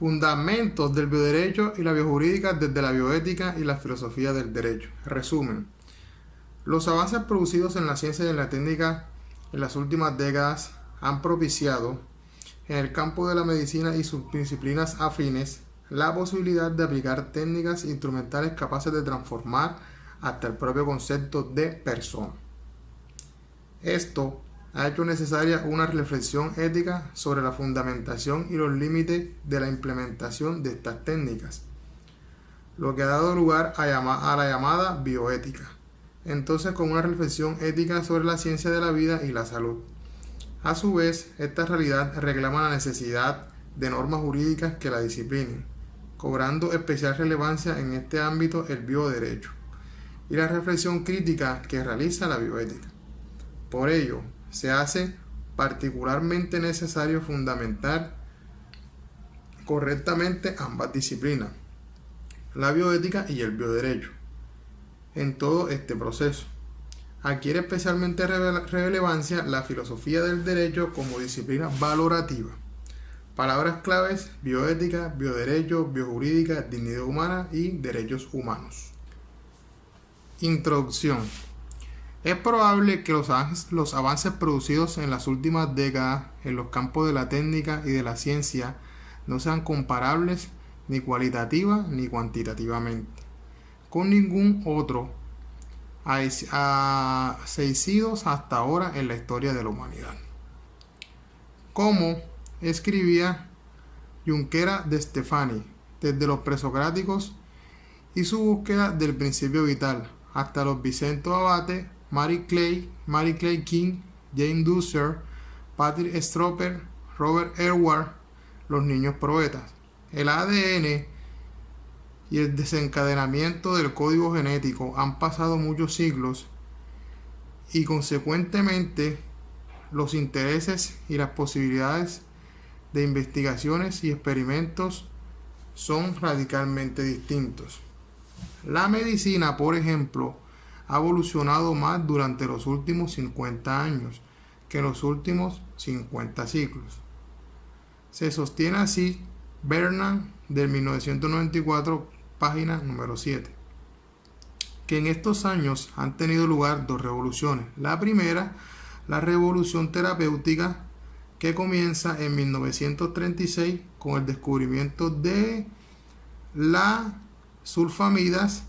Fundamentos del bioderecho y la biojurídica desde la bioética y la filosofía del derecho. Resumen. Los avances producidos en la ciencia y en la técnica en las últimas décadas han propiciado, en el campo de la medicina y sus disciplinas afines, la posibilidad de aplicar técnicas instrumentales capaces de transformar hasta el propio concepto de persona. Esto ha hecho necesaria una reflexión ética sobre la fundamentación y los límites de la implementación de estas técnicas, lo que ha dado lugar a la llamada bioética. Entonces, con una reflexión ética sobre la ciencia de la vida y la salud. A su vez, esta realidad reclama la necesidad de normas jurídicas que la disciplinen, cobrando especial relevancia en este ámbito el bioderecho y la reflexión crítica que realiza la bioética. Por ello, se hace particularmente necesario fundamentar correctamente ambas disciplinas, la bioética y el bioderecho, en todo este proceso. Adquiere especialmente relevancia la filosofía del derecho como disciplina valorativa. Palabras claves: bioética, bioderecho, biojurídica, dignidad humana y derechos humanos. Introducción. Es probable que los avances producidos en las últimas décadas en los campos de la técnica y de la ciencia no sean comparables ni cualitativa ni cuantitativamente con ningún otro acontecidos hasta ahora en la historia de la humanidad. Como escribía Junquera de Stefani, desde los presocráticos y su búsqueda del principio vital hasta los Vicento Abate, Mary Clay King, Jane Dusser, Patrick Stropper, Robert Edwards, los niños poetas. El ADN y el desencadenamiento del código genético han pasado muchos siglos y consecuentemente los intereses y las posibilidades de investigaciones y experimentos son radicalmente distintos. La medicina, por ejemplo, ha evolucionado más durante los últimos 50 años que en los últimos 50 siglos. Se sostiene así Bernard del 1994, página número 7, que en estos años han tenido lugar dos revoluciones. La primera, la revolución terapéutica, que comienza en 1936 con el descubrimiento de las sulfamidas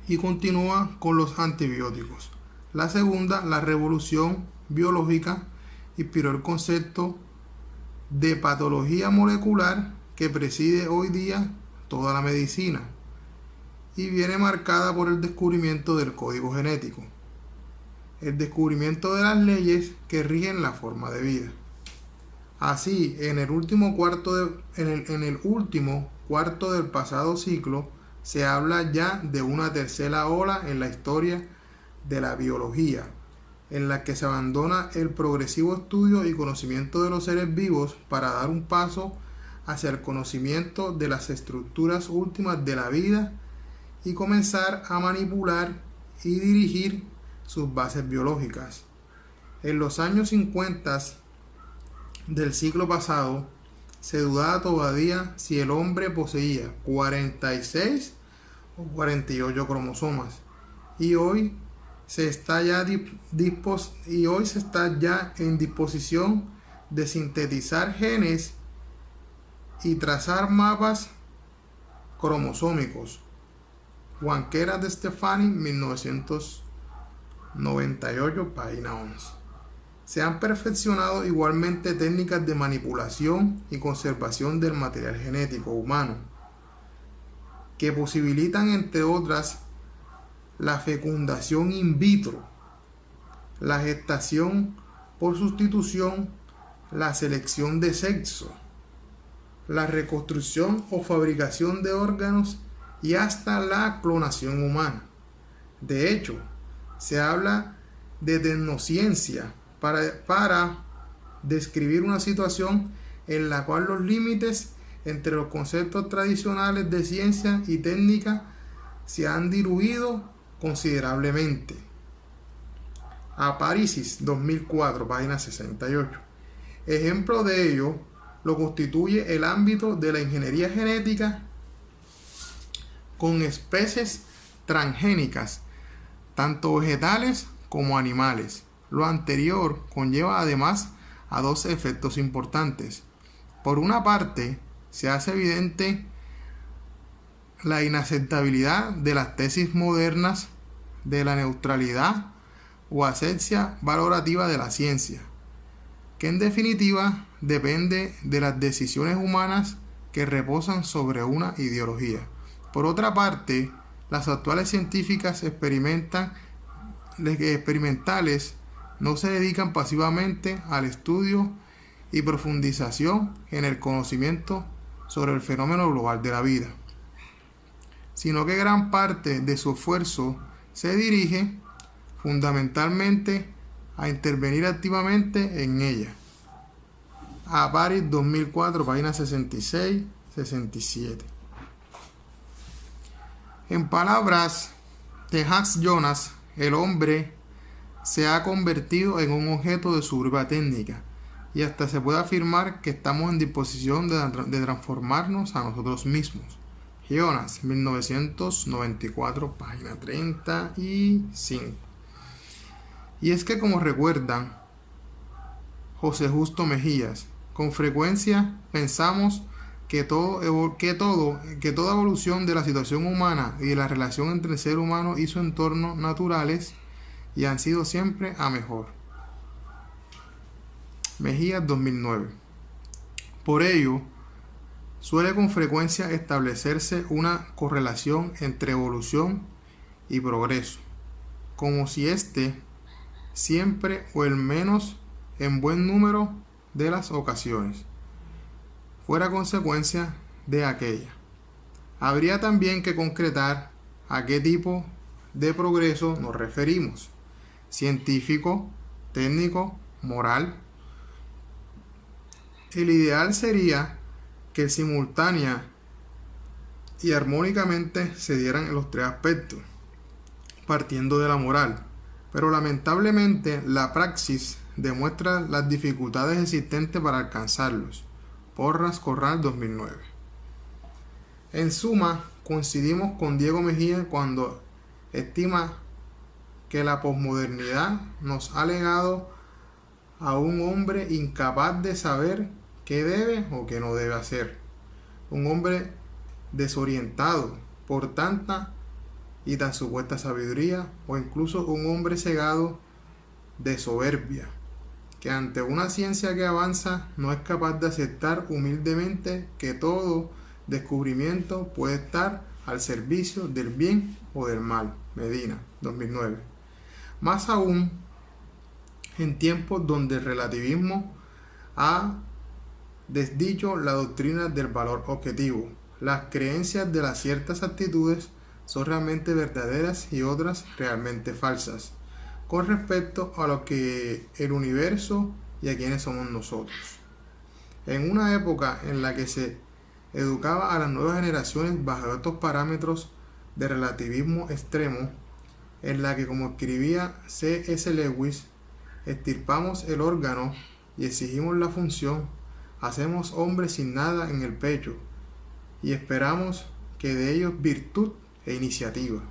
y continúa con los antibióticos. La segunda, la revolución biológica, inspiró el concepto de patología molecular que preside hoy día toda la medicina y viene marcada por el descubrimiento del código genético, el descubrimiento de las leyes que rigen la forma de vida. Así, en el último cuarto del pasado siglo, se habla ya de una tercera ola en la historia de la biología, en la que se abandona el progresivo estudio y conocimiento de los seres vivos para dar un paso hacia el conocimiento de las estructuras últimas de la vida y comenzar a manipular y dirigir sus bases biológicas. En los años 50 del siglo pasado, se dudaba todavía si el hombre poseía 46 o 48 cromosomas y hoy se está ya en disposición de sintetizar genes y trazar mapas cromosómicos. Junquera de Stefani, 1998, página 11. Se han perfeccionado igualmente técnicas de manipulación y conservación del material genético humano, que posibilitan, entre otras, la fecundación in vitro, la gestación por sustitución, la selección de sexo, la reconstrucción o fabricación de órganos y hasta la clonación humana. De hecho, se habla de tecnociencia para describir una situación en la cual los límites entre los conceptos tradicionales de ciencia y técnica se han diluido considerablemente. Aparisis, 2004, página 68. Ejemplo de ello lo constituye el ámbito de la ingeniería genética con especies transgénicas, tanto vegetales como animales. Lo anterior conlleva además a dos efectos importantes. Por una parte, se hace evidente la inaceptabilidad de las tesis modernas de la neutralidad o asepsia valorativa de la ciencia, que en definitiva depende de las decisiones humanas que reposan sobre una ideología. Por otra parte, las actuales científicas experimentales no se dedican pasivamente al estudio y profundización en el conocimiento sobre el fenómeno global de la vida, sino que gran parte de su esfuerzo se dirige fundamentalmente a intervenir activamente en ella. A Paris 2004, páginas 66-67. En palabras de Hans Jonas, el hombre se ha convertido en un objeto de su propia técnica, y hasta se puede afirmar que estamos en disposición de transformarnos a nosotros mismos. Jonas, 1994, página 35. Y es que, como recuerdan José Justo Mejías, con frecuencia pensamos que toda evolución de la situación humana y de la relación entre el ser humano y su entorno naturales y han sido siempre a mejor. Mejías, 2009. Por ello, suele con frecuencia establecerse una correlación entre evolución y progreso, como si éste siempre o al menos en buen número de las ocasiones fuera consecuencia de aquella. Habría también que concretar a qué tipo de progreso nos referimos: científico, técnico, moral. El ideal sería que simultánea y armónicamente se dieran en los tres aspectos, partiendo de la moral, pero lamentablemente la praxis demuestra las dificultades existentes para alcanzarlos. Porras Corral, 2009. En suma, coincidimos con Diego Mejía cuando estima que la posmodernidad nos ha legado a un hombre incapaz de saber qué debe o qué no debe hacer, un hombre desorientado por tanta y tan supuesta sabiduría, o incluso un hombre cegado de soberbia, que ante una ciencia que avanza no es capaz de aceptar humildemente que todo descubrimiento puede estar al servicio del bien o del mal. Medina, 2009. Más aún, en tiempos donde el relativismo ha desdicho la doctrina del valor objetivo, las creencias de las ciertas actitudes son realmente verdaderas y otras realmente falsas con respecto a lo que el universo y a quienes somos nosotros. En una época en la que se educaba a las nuevas generaciones bajo estos parámetros de relativismo extremo, en la que, como escribía C.S. Lewis, extirpamos el órgano y exigimos la función, hacemos hombres sin nada en el pecho y esperamos que de ellos virtud e iniciativa.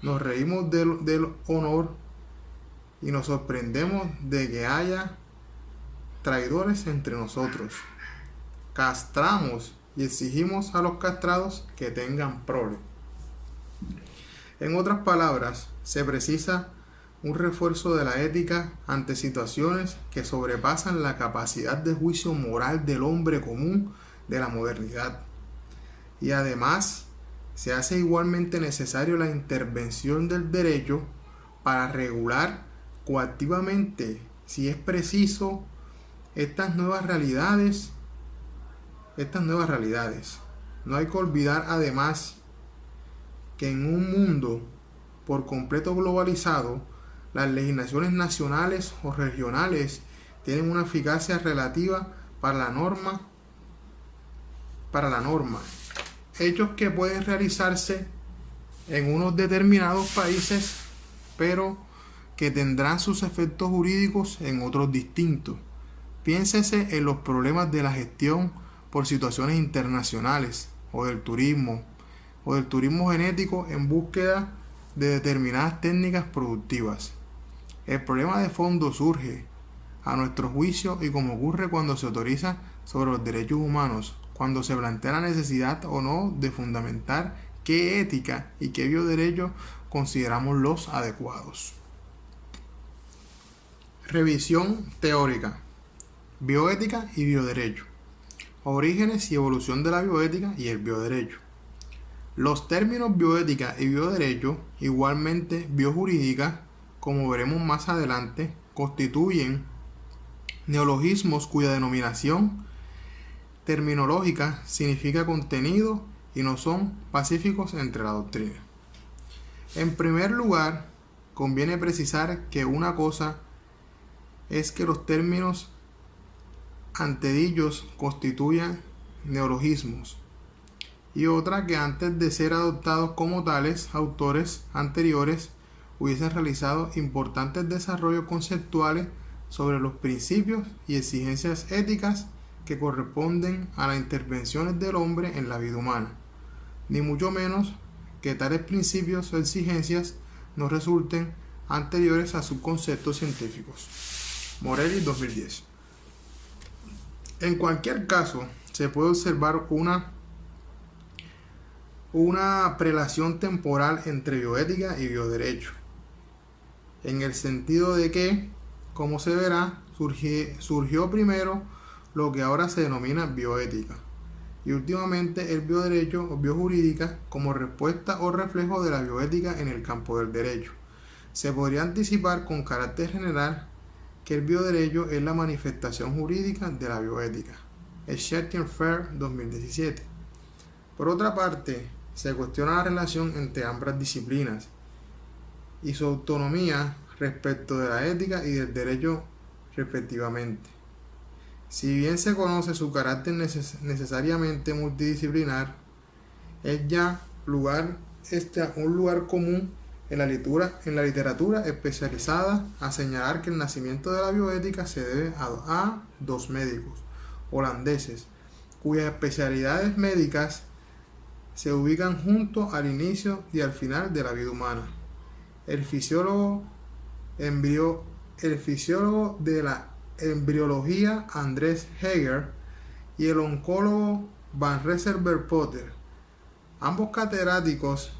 Nos reímos del honor y nos sorprendemos de que haya traidores entre nosotros. Castramos y exigimos a los castrados que tengan prole. En otras palabras, se precisa un refuerzo de la ética ante situaciones que sobrepasan la capacidad de juicio moral del hombre común de la modernidad. Y además, se hace igualmente necesario la intervención del derecho para regular coactivamente, si es preciso, estas nuevas realidades. No hay que olvidar además que en un mundo por completo globalizado, las legislaciones nacionales o regionales tienen una eficacia relativa para la norma, hechos que pueden realizarse en unos determinados países, pero que tendrán sus efectos jurídicos en otros distintos. Piénsese en los problemas de la gestión por situaciones internacionales o del turismo genético en búsqueda de determinadas técnicas productivas. El problema de fondo surge, a nuestro juicio, y como ocurre cuando se autoriza sobre los derechos humanos, cuando se plantea la necesidad o no de fundamentar qué ética y qué bioderecho consideramos los adecuados. Revisión teórica. Bioética y bioderecho. Orígenes y evolución de la bioética y el bioderecho. Los términos bioética y bioderecho, igualmente biojurídica, como veremos más adelante, constituyen neologismos cuya denominación terminológica significa contenido y no son pacíficos entre la doctrina. En primer lugar, conviene precisar que una cosa es que los términos antedichos constituyan neologismos, y otra que antes de ser adoptados como tales, autores anteriores hubiesen realizado importantes desarrollos conceptuales sobre los principios y exigencias éticas que corresponden a las intervenciones del hombre en la vida humana, ni mucho menos que tales principios o exigencias no resulten anteriores a sus conceptos científicos. Morelli, 2010. En cualquier caso, se puede observar una prelación temporal entre bioética y bioderecho, en el sentido de que, como se verá, surgió primero lo que ahora se denomina bioética, y últimamente el bioderecho o biojurídica como respuesta o reflejo de la bioética en el campo del derecho. Se podría anticipar con carácter general que el bioderecho es la manifestación jurídica de la bioética. Schertinger-Fair, 2017. Por otra parte, se cuestiona la relación entre ambas disciplinas y su autonomía respecto de la ética y del derecho respectivamente. Si bien se conoce su carácter necesariamente multidisciplinar, es ya un lugar común en la literatura especializada a señalar que el nacimiento de la bioética se debe a dos médicos holandeses, cuyas especialidades médicas se ubican junto al inicio y al final de la vida humana. El fisiólogo de la embriología Andrés Heger y el oncólogo Van Rensselaer-Potter, ambos catedráticos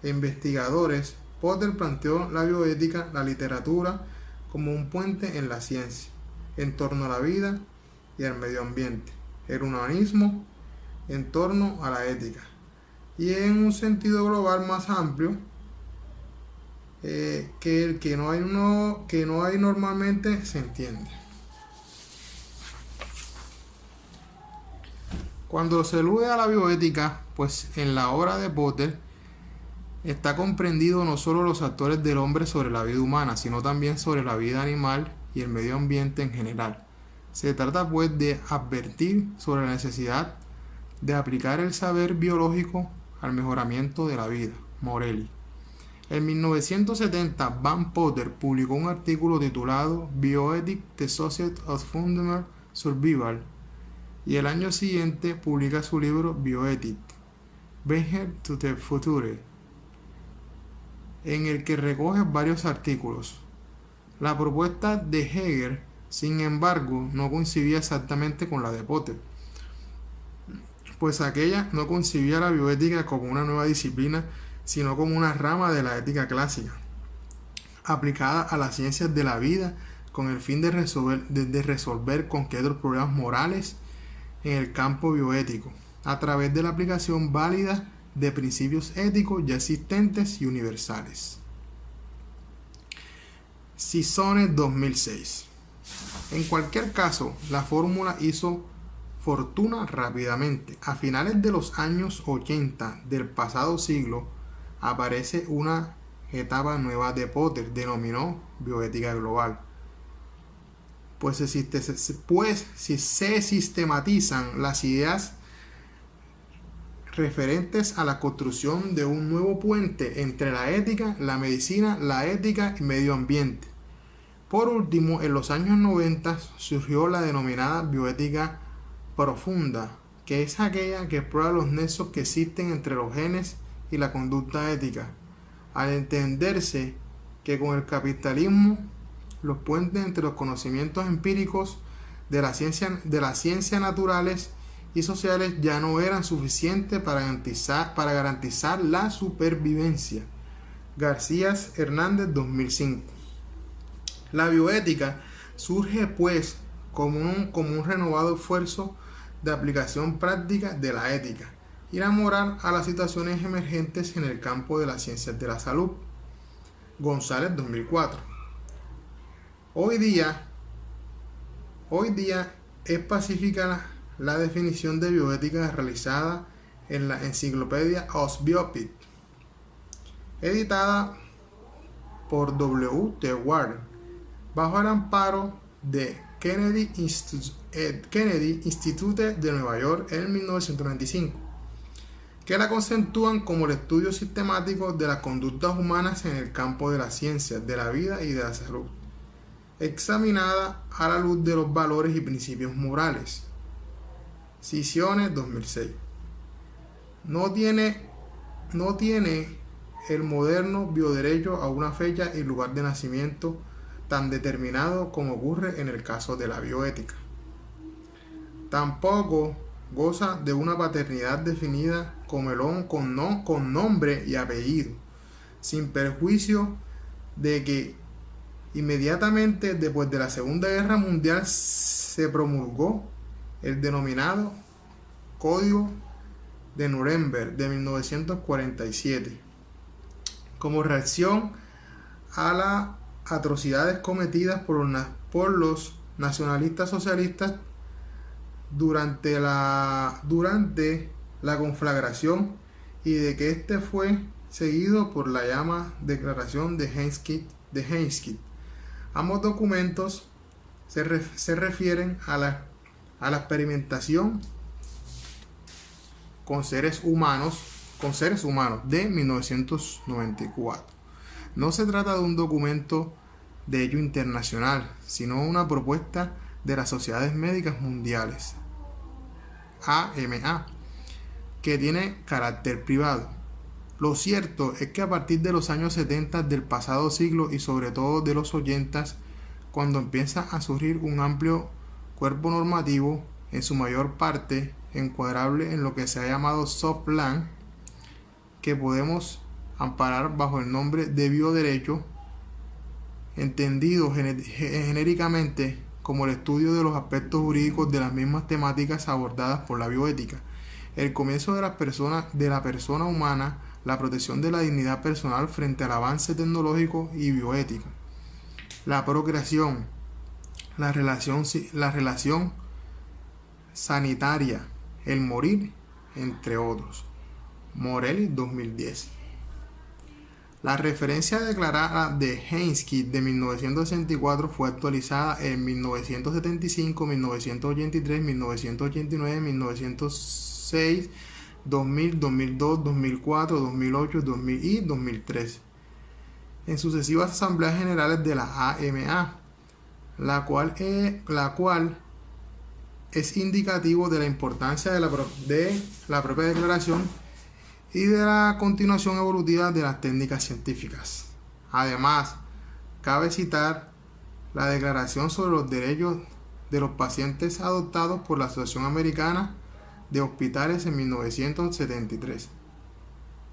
e investigadores. Potter planteó la bioética, la literatura, como un puente en la ciencia, en torno a la vida y al medio ambiente, el humanismo en torno a la ética, y en un sentido global más amplio que el que no hay normalmente se entiende. Cuando se alude a la bioética, pues en la obra de Potter está comprendido no solo los actores del hombre sobre la vida humana, sino también sobre la vida animal y el medio ambiente en general. Se trata pues de advertir sobre la necesidad de aplicar el saber biológico al mejoramiento de la vida. Morelli. En 1970, Van Potter publicó un artículo titulado Bioethics: The Society of Fundamental Survival, y el año siguiente publica su libro Bioethics: Venture to the Future, en el que recoge varios artículos. La propuesta de Heger, sin embargo, no coincidía exactamente con la de Potter, pues aquella no concibía la bioética como una nueva disciplina, sino como una rama de la ética clásica, aplicada a las ciencias de la vida con el fin de resolver concretos problemas morales en el campo bioético, a través de la aplicación válida de principios éticos ya existentes y universales. Sisone, 2006. En cualquier caso, la fórmula hizo fortuna rápidamente. A finales de los años 80 del pasado siglo, aparece una etapa nueva de Potter, denominó bioética global. Pues si se sistematizan las ideas referentes a la construcción de un nuevo puente entre la ética, la medicina, la ética y medio ambiente, Por último, en los años 90 surgió la denominada bioética profunda, que es aquella que explora los nexos que existen entre los genes y la conducta ética, al entenderse que con el capitalismo los puentes entre los conocimientos empíricos de la ciencia naturales y sociales ya no eran suficientes para garantizar la supervivencia. García Hernández, 2005. La bioética surge pues como un renovado esfuerzo de aplicación práctica de la ética y la moral a las situaciones emergentes en el campo de las ciencias de la salud. González, 2004. Hoy día es pacífica la definición de bioética realizada en la enciclopedia Osbiopit, editada por W. T. Warren, bajo el amparo de Kennedy Institute de Nueva York en 1995, que la conceptúan como el estudio sistemático de las conductas humanas en el campo de las ciencias de la vida y de la salud, examinada a la luz de los valores y principios morales. Scisiones, 2006. No tiene el moderno bioderecho a una fecha y lugar de nacimiento tan determinado como ocurre en el caso de la bioética. Tampoco goza de una paternidad definida con nombre y apellido, sin perjuicio de que inmediatamente después de la Segunda Guerra Mundial se promulgó el denominado Código de Nuremberg de 1947 como reacción a las atrocidades cometidas por los nacionalistas socialistas durante la conflagración, y de que este fue seguido por la llamada Declaración de Helsinki. Ambos documentos se refieren a la experimentación con seres humanos de 1994. No se trata de un documento de hecho internacional, sino una propuesta de las Sociedades Médicas Mundiales, AMA, que tiene carácter privado. Lo cierto es que a partir de los años 70 del pasado siglo y sobre todo de los 80, cuando empieza a surgir un amplio cuerpo normativo, en su mayor parte encuadrable en lo que se ha llamado soft land, que podemos amparar bajo el nombre de bioderecho, entendido genéricamente como el estudio de los aspectos jurídicos de las mismas temáticas abordadas por la bioética: el comienzo de la persona humana, la protección de la dignidad personal frente al avance tecnológico y bioético, la procreación, la relación sanitaria, el morir, entre otros. Morelli, 2010. La referencia declarada de Helsinki de 1964 fue actualizada en 1975, 1983, 1989, 1906, 2000, 2002, 2004, 2008, 2000 y 2003, en sucesivas asambleas generales de la AMA, la cual es indicativo de la importancia de la propia declaración y de la continuación evolutiva de las técnicas científicas. Además, cabe citar la Declaración sobre los Derechos de los Pacientes adoptados por la Asociación Americana de Hospitales en 1973,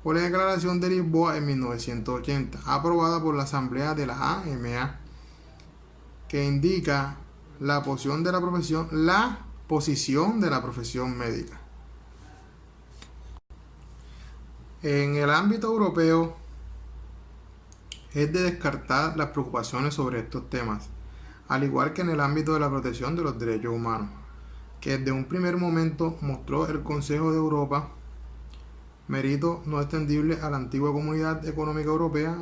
o la Declaración de Lisboa en 1980, aprobada por la Asamblea de la AMA, que indica la posición de la profesión médica. En el ámbito europeo, es de descartar las preocupaciones sobre estos temas, al igual que en el ámbito de la protección de los derechos humanos, que desde un primer momento mostró el Consejo de Europa mérito no extendible a la antigua Comunidad Económica Europea,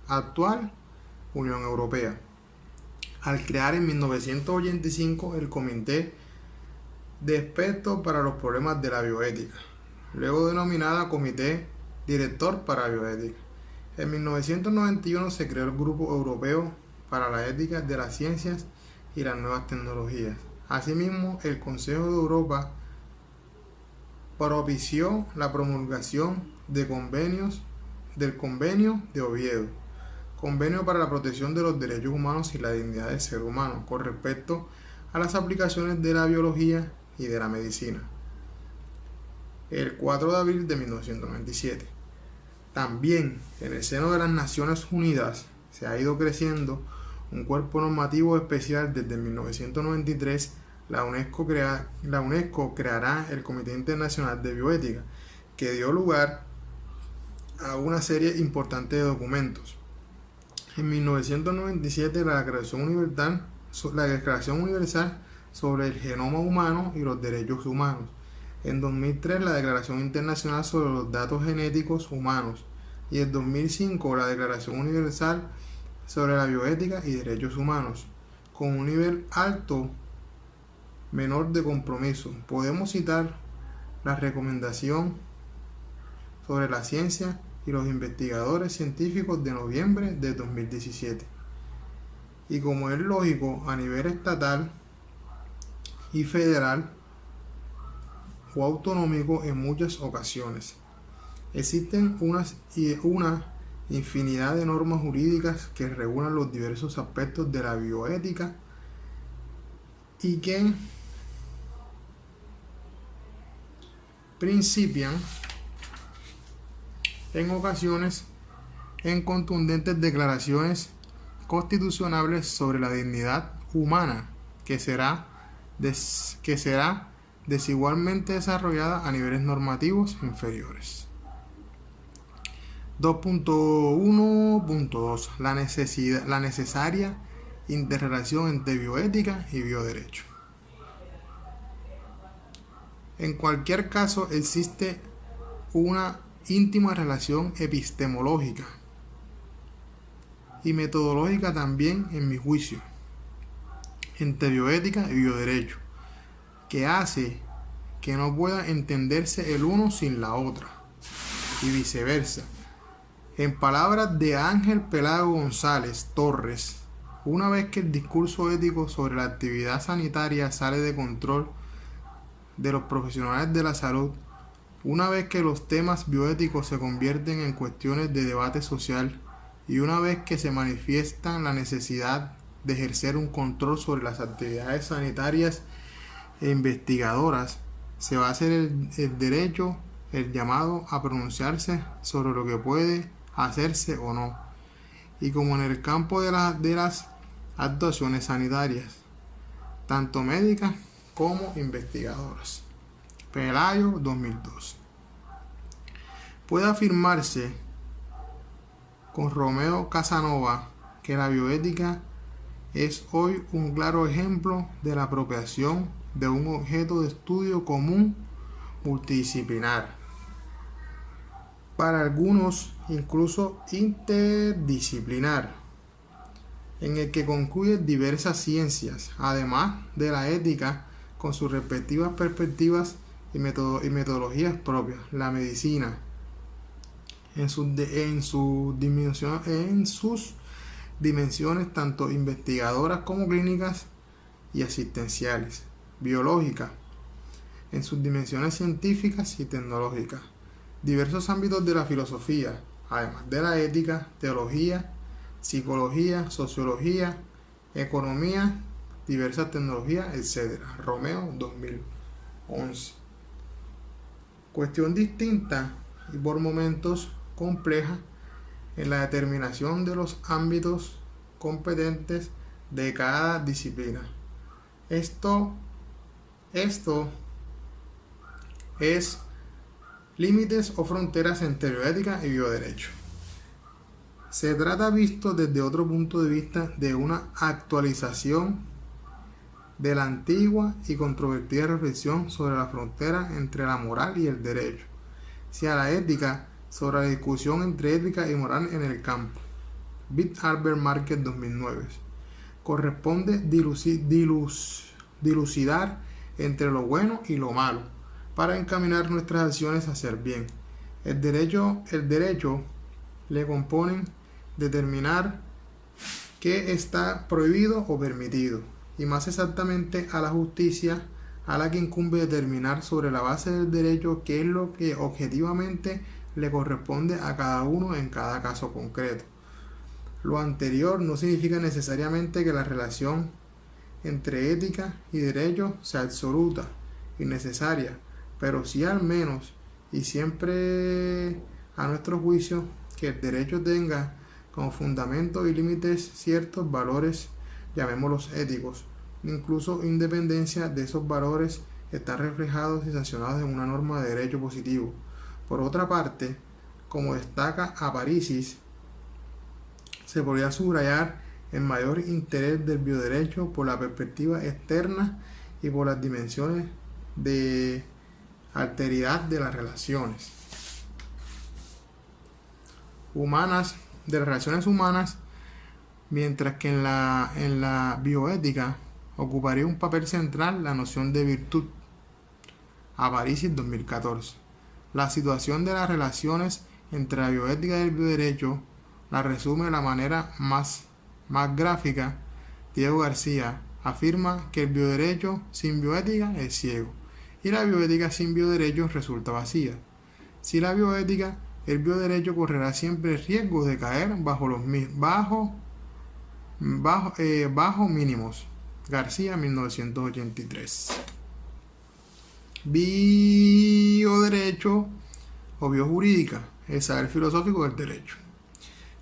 actual Unión Europea, al crear en 1985 el Comité de Expertos para los Problemas de la Bioética, luego denominada Comité Director para la Bioética. En 1991 se creó el Grupo Europeo para la ética de las ciencias y las nuevas tecnologías. Asimismo, el Consejo de Europa propició la promulgación del Convenio de Oviedo, Convenio para la protección de los derechos humanos y la dignidad del ser humano, con respecto a las aplicaciones de la biología y de la medicina, el 4 de abril de 1997. También en el seno de las Naciones Unidas se ha ido creciendo un cuerpo normativo especial. Desde 1993, la UNESCO creará el Comité Internacional de Bioética, que dio lugar a una serie importante de documentos. En 1997, la Declaración Universal sobre el Genoma Humano y los Derechos Humanos. En 2003, la Declaración Internacional sobre los Datos Genéticos Humanos. Y en 2005, la Declaración Universal sobre la Bioética y Derechos Humanos, con un nivel alto menor de compromiso. Podemos citar la recomendación sobre la ciencia y los investigadores científicos de noviembre de 2017. Y como es lógico, a nivel estatal y federal o autonómico en muchas ocasiones, existen una infinidad de normas jurídicas que regulan los diversos aspectos de la bioética y que principian en ocasiones en contundentes declaraciones constitucionales sobre la dignidad humana, que será desigualmente desarrollada a niveles normativos inferiores. 2.1.2 La necesaria interrelación entre bioética y bioderecho. En cualquier caso, existe una íntima relación epistemológica y metodológica también, en mi juicio, entre bioética y bioderecho, que hace que no pueda entenderse el uno sin la otra, y viceversa. En palabras de Ángel Pelayo González Torres, una vez que el discurso ético sobre la actividad sanitaria sale de control de los profesionales de la salud, una vez que los temas bioéticos se convierten en cuestiones de debate social y una vez que se manifiesta la necesidad de ejercer un control sobre las actividades sanitarias e investigadoras, se va a hacer el derecho el llamado a pronunciarse sobre lo que puede hacerse o no. Y como en el campo de las actuaciones sanitarias, tanto médicas como investigadoras. Pelayo, 2012. Puede afirmarse con Romeo Casanova que la bioética es hoy un claro ejemplo de la apropiación de un objeto de estudio común multidisciplinar, para algunos incluso interdisciplinar, en el que concluyen diversas ciencias, además de la ética, con sus respectivas perspectivas y metodologías propias. La medicina, en sus dimensiones tanto investigadoras como clínicas y asistenciales. Biológica, en sus dimensiones científicas y tecnológicas. Diversos ámbitos de la filosofía, además de la ética, teología, psicología, sociología, economía, diversas tecnologías, etc. Romeo, 2011. Cuestión distinta y por momentos compleja en la determinación de los ámbitos competentes de cada disciplina. Esto es límites o fronteras entre bioética y bioderecho. Se trata, visto desde otro punto de vista, de una actualización de la antigua y controvertida reflexión sobre la frontera entre la moral y el derecho, hacia la ética, sobre la discusión entre ética y moral en el campo. Bit Albert Market, 2009. Corresponde dilucidar entre lo bueno y lo malo para encaminar nuestras acciones a hacer bien. El derecho le componen determinar qué está prohibido o permitido, y más exactamente a la justicia, a la que incumbe determinar sobre la base del derecho qué es lo que objetivamente le corresponde a cada uno en cada caso concreto. Lo anterior no significa necesariamente que la relación entre ética y derecho sea absoluta y necesaria, pero sí al menos y siempre a nuestro juicio que el derecho tenga como fundamento y límites ciertos valores, llamémoslos éticos, incluso independencia de esos valores están reflejados y sancionados en una norma de derecho positivo. Por otra parte, como destaca Aparicis, se podría subrayar el mayor interés del bioderecho por la perspectiva externa y por las dimensiones de alteridad de las relaciones humanas, mientras que en la bioética ocuparía un papel central la noción de virtud. Aparicis 2014. La situación de las relaciones entre la bioética y el bioderecho la resume de la manera más gráfica. Diego García afirma que el bioderecho sin bioética es ciego y la bioética sin bioderecho resulta vacía. Sin la bioética, el bioderecho correrá siempre el riesgo de caer bajo mínimos. García, 1983. Bioderecho o biojurídica, el saber filosófico del derecho.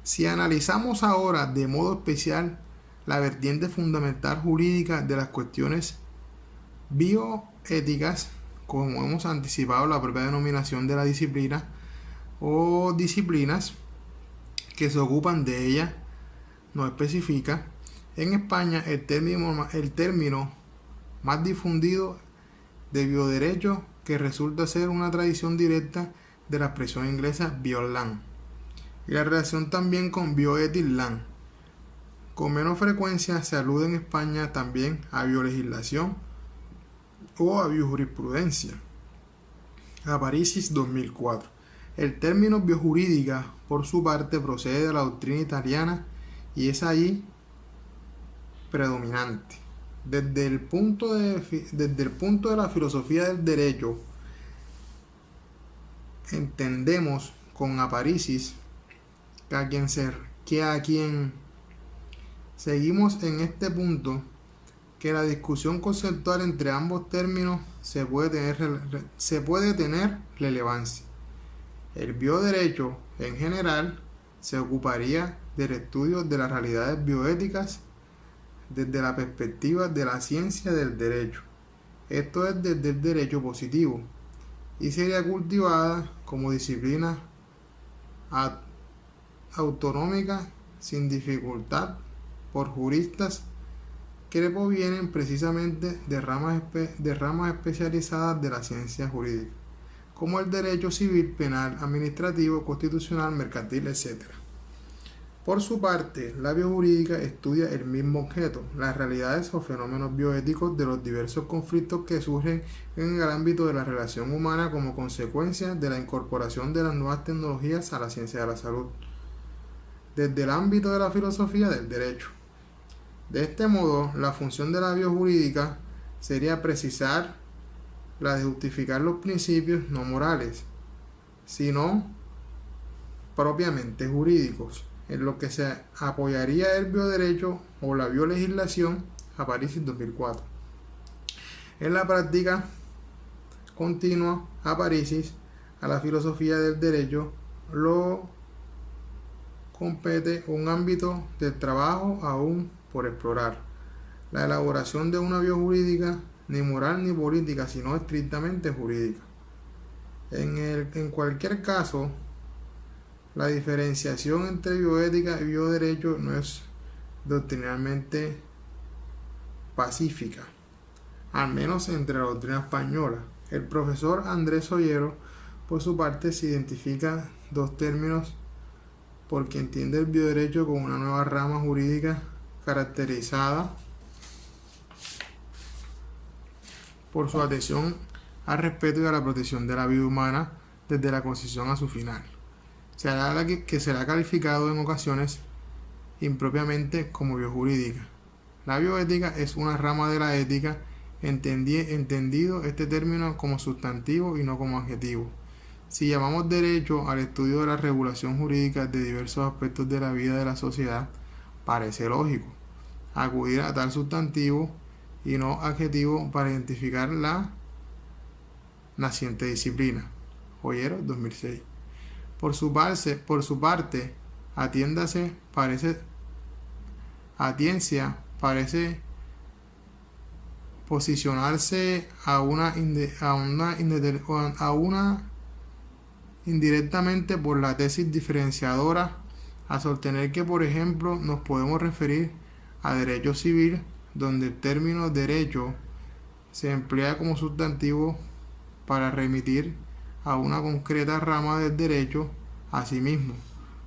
Si analizamos ahora de modo especial la vertiente fundamental jurídica de las cuestiones bioéticas, como hemos anticipado la propia denominación de la disciplina o disciplinas que se ocupan de ella no especifica, en España el término más difundido de bioderecho, que resulta ser una tradición directa de la expresión inglesa bioland, y la relación también con bioethics land. Con menos frecuencia se alude en España también a biolegislación o a biojurisprudencia. Aparicis 2004. El término biojurídica, por su parte, procede de la doctrina italiana y es allí predominante. Desde el punto de la filosofía del derecho, entendemos con Aparicis que a quien seguimos en este punto, que la discusión conceptual entre ambos términos se puede tener relevancia. El bioderecho, en general, se ocuparía del estudio de las realidades bioéticas desde la perspectiva de la ciencia del derecho, esto es desde el derecho positivo, y sería cultivada como disciplina autonómica sin dificultad por juristas que le provienen precisamente de ramas especializadas de la ciencia jurídica, como el derecho civil, penal, administrativo, constitucional, mercantil, etc. Por su parte, la biojurídica estudia el mismo objeto, las realidades o fenómenos bioéticos de los diversos conflictos que surgen en el ámbito de la relación humana como consecuencia de la incorporación de las nuevas tecnologías a la ciencia de la salud, desde el ámbito de la filosofía del derecho. De este modo, la función de la biojurídica sería precisar la de justificar los principios no morales, sino propiamente jurídicos, en lo que se apoyaría el bioderecho o la biolegislación. Aparicis 2004. En la práctica continua, Aparicis, a la filosofía del derecho lo compete un ámbito de trabajo aún por explorar, la elaboración de una biojurídica ni moral ni política, sino estrictamente jurídica. En cualquier caso, la diferenciación entre bioética y bioderecho no es doctrinalmente pacífica, al menos entre la doctrina española. El profesor Andrés Ollero, por su parte, se identifica dos términos porque entiende el bioderecho como una nueva rama jurídica caracterizada por su atención al respeto y a la protección de la vida humana desde la concepción a su final. Que será calificado en ocasiones impropiamente como biojurídica. La bioética es una rama de la ética, entendido este término como sustantivo y no como adjetivo. Si llamamos derecho al estudio de la regulación jurídica de diversos aspectos de la vida de la sociedad, parece lógico acudir a tal sustantivo y no adjetivo para identificar la naciente disciplina. Joyero, 2006. Por su parte, Atiencia parece posicionarse indirectamente por la tesis diferenciadora a sostener que, por ejemplo, nos podemos referir a derecho civil, donde el término derecho se emplea como sustantivo para remitir a una concreta rama del derecho. Asimismo,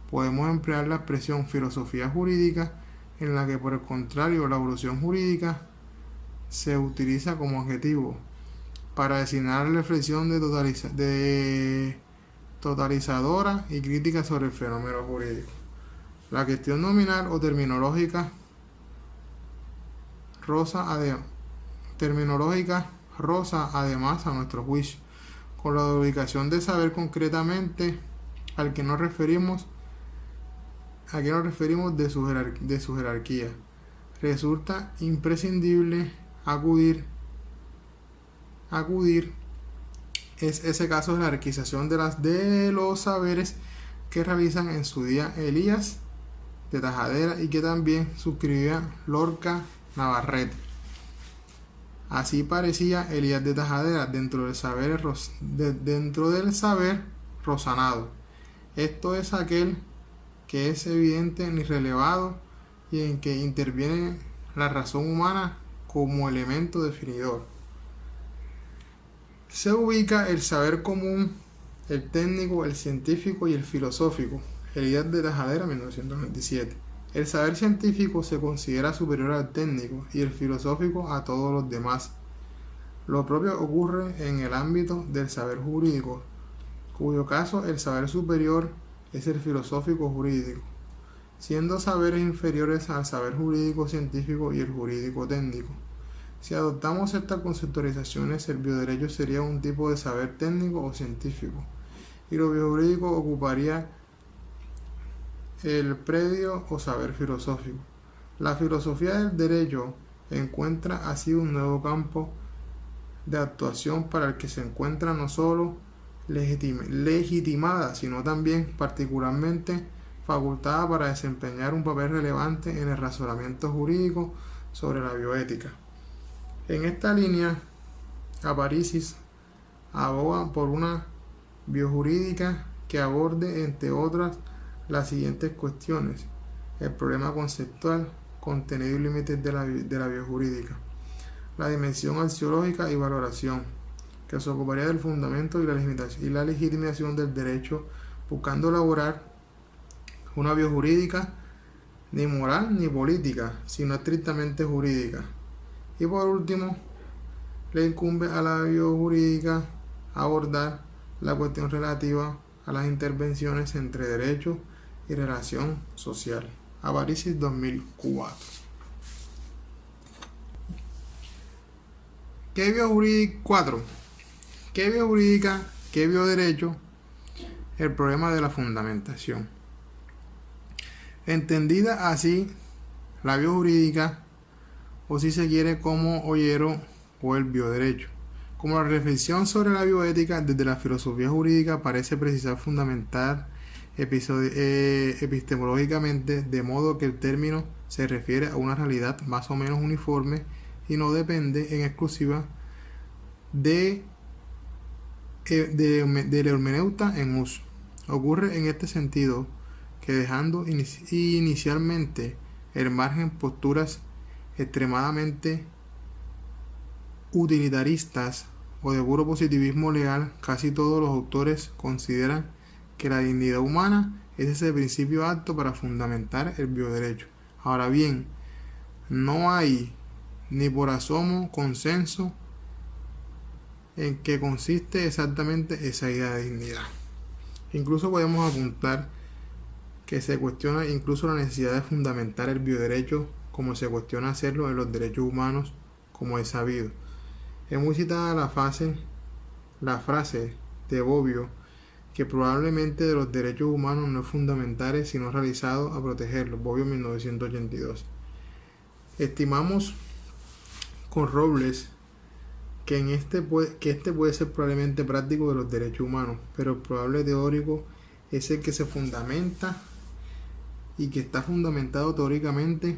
podemos emplear la expresión filosofía jurídica, en la que por el contrario la evolución jurídica se utiliza como adjetivo para designar la reflexión de totalizadora y crítica sobre el fenómeno jurídico. La cuestión nominal o terminológica roza además, a nuestro juicio, con la obligación de saber concretamente a qué nos referimos de su jerarquía. Resulta imprescindible acudir es ese caso de la jerarquización de los saberes que realizan en su día Elías de Tajadera y que también suscribía Lorca Navarrete. Así parecía Elías de Tajadera dentro del saber rozanado. Esto es aquel que es evidente ni relevado y en que interviene la razón humana como elemento definidor. Se ubica el saber común, el técnico, el científico y el filosófico. Elías de Tajadera, 1997. El saber científico se considera superior al técnico y el filosófico a todos los demás. Lo propio ocurre en el ámbito del saber jurídico, cuyo caso el saber superior es el filosófico jurídico, siendo saberes inferiores al saber jurídico científico y el jurídico técnico. Si adoptamos estas conceptualizaciones, el bioderecho sería un tipo de saber técnico o científico, y lo biojurídico ocuparía el predio o saber filosófico. La filosofía del derecho encuentra así un nuevo campo de actuación para el que se encuentra no solo legitimada, sino también particularmente facultada para desempeñar un papel relevante en el razonamiento jurídico sobre la bioética. En esta línea, Aparicis aboga por una biojurídica que aborde, entre otras, las siguientes cuestiones: el problema conceptual, contenido y límites de la biojurídica, la dimensión axiológica y valoración, que se ocuparía del fundamento y la legitimación del derecho, buscando elaborar una biojurídica ni moral ni política, sino estrictamente jurídica. Y por último, le incumbe a la biojurídica abordar la cuestión relativa a las intervenciones entre derecho y relación social. Aparicis, 2004. ¿Qué biojurídica? 4. ¿Qué biojurídica? ¿Qué bioderecho? El problema de la fundamentación. Entendida así, la biojurídica, o si se quiere como Hoyero, o el bioderecho, como la reflexión sobre la bioética desde la filosofía jurídica parece precisar fundamentar epistemológicamente, de modo que el término se refiere a una realidad más o menos uniforme y no depende en exclusiva de la hermeneuta en uso. Ocurre en este sentido que, dejando inicialmente el margen posturas extremadamente utilitaristas o de puro positivismo legal, casi todos los autores consideran que la dignidad humana es ese principio apto para fundamentar el bioderecho. Ahora bien, no hay ni por asomo consenso en qué consiste exactamente esa idea de dignidad. Incluso podemos apuntar que se cuestiona incluso la necesidad de fundamentar el bioderecho como se cuestiona hacerlo en los derechos humanos, como es sabido. Es muy citada la frase de Bobbio, que probablemente de los derechos humanos no es fundamental sino realizado a protegerlos. Bobbio 1982. Estimamos con Robles que este puede ser probablemente práctico de los derechos humanos, pero el probable teórico es el que se fundamenta y que está fundamentado teóricamente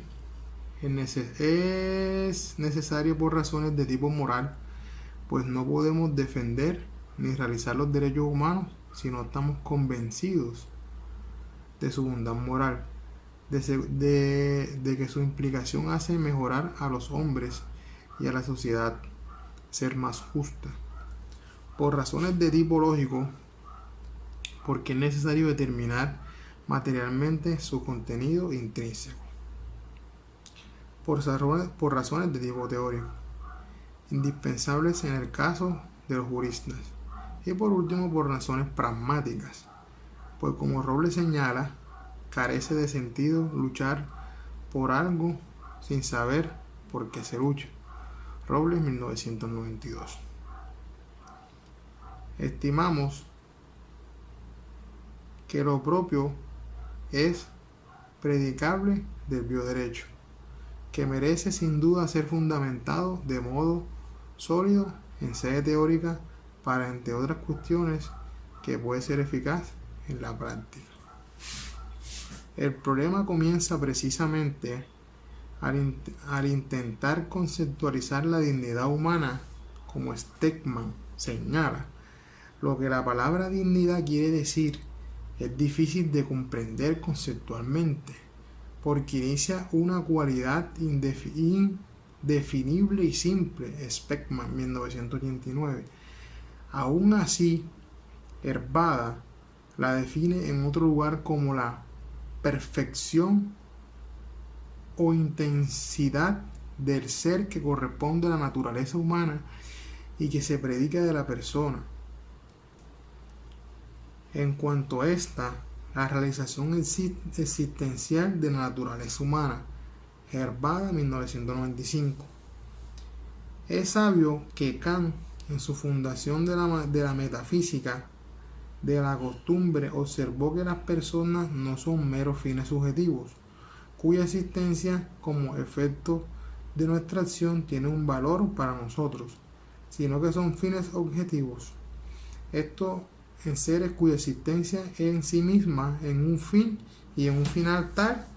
es necesario por razones de tipo moral, pues no podemos defender ni realizar los derechos humanos si no estamos convencidos de su bondad moral, de que su implicación hace mejorar a los hombres y a la sociedad, ser más justa. Por razones de tipo lógico, porque es necesario determinar materialmente su contenido intrínseco. Por razones de tipo teórico, indispensables en el caso de los juristas. Y por último, por razones pragmáticas, pues como Robles señala, carece de sentido luchar por algo sin saber por qué se lucha. Robles 1992. Estimamos que lo propio es predicable del bioderecho, que merece sin duda ser fundamentado de modo sólido en sede teórica para, entre otras cuestiones, que puede ser eficaz en la práctica. El problema comienza precisamente al intentar conceptualizar la dignidad humana, como Stegman señala. Lo que la palabra dignidad quiere decir es difícil de comprender conceptualmente, porque inicia una cualidad indefinible y simple. Speckman, 1989. Aún así, Herbada la define en otro lugar como la perfección o intensidad del ser que corresponde a la naturaleza humana y que se predica de la persona. En cuanto a esta, la realización existencial de la naturaleza humana, Herbada 1995. Es sabio que Kant, en su fundación de la metafísica de la costumbre, observó que las personas no son meros fines subjetivos, cuya existencia como efecto de nuestra acción tiene un valor para nosotros, sino que son fines objetivos. Esto en seres cuya existencia es en sí misma en un fin y en un final tal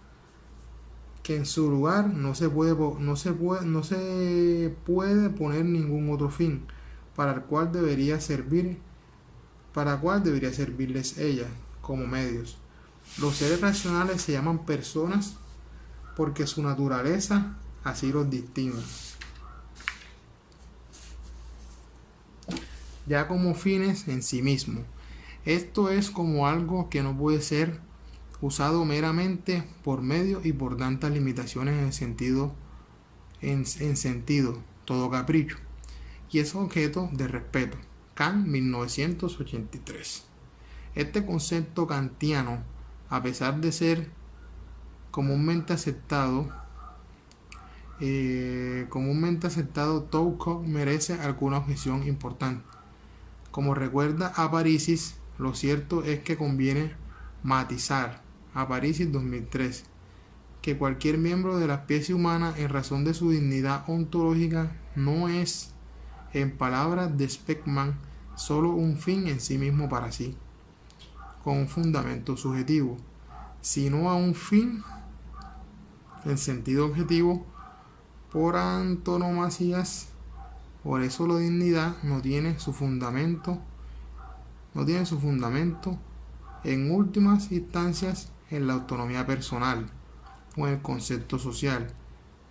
que en su lugar no se puede poner ningún otro fin para el cual debería servirles ella como medios. Los seres racionales se llaman personas porque su naturaleza así los distingue. Ya como fines en sí mismos. Esto es como algo que no puede ser usado meramente por medio y por tantas limitaciones en sentido, todo capricho, y es objeto de respeto. Kant, 1983. Este concepto kantiano, a pesar de ser comúnmente aceptado, Toukov merece alguna objeción importante. Como recuerda Aparicis, lo cierto es que conviene matizar, Aparicis 2003, que cualquier miembro de la especie humana, en razón de su dignidad ontológica, no es, en palabras de Speckman, solo un fin en sí mismo para sí, con un fundamento subjetivo, sino a un fin en sentido objetivo por antonomasías. Por eso la dignidad no tiene su fundamento en últimas instancias en la autonomía personal o en el concepto social.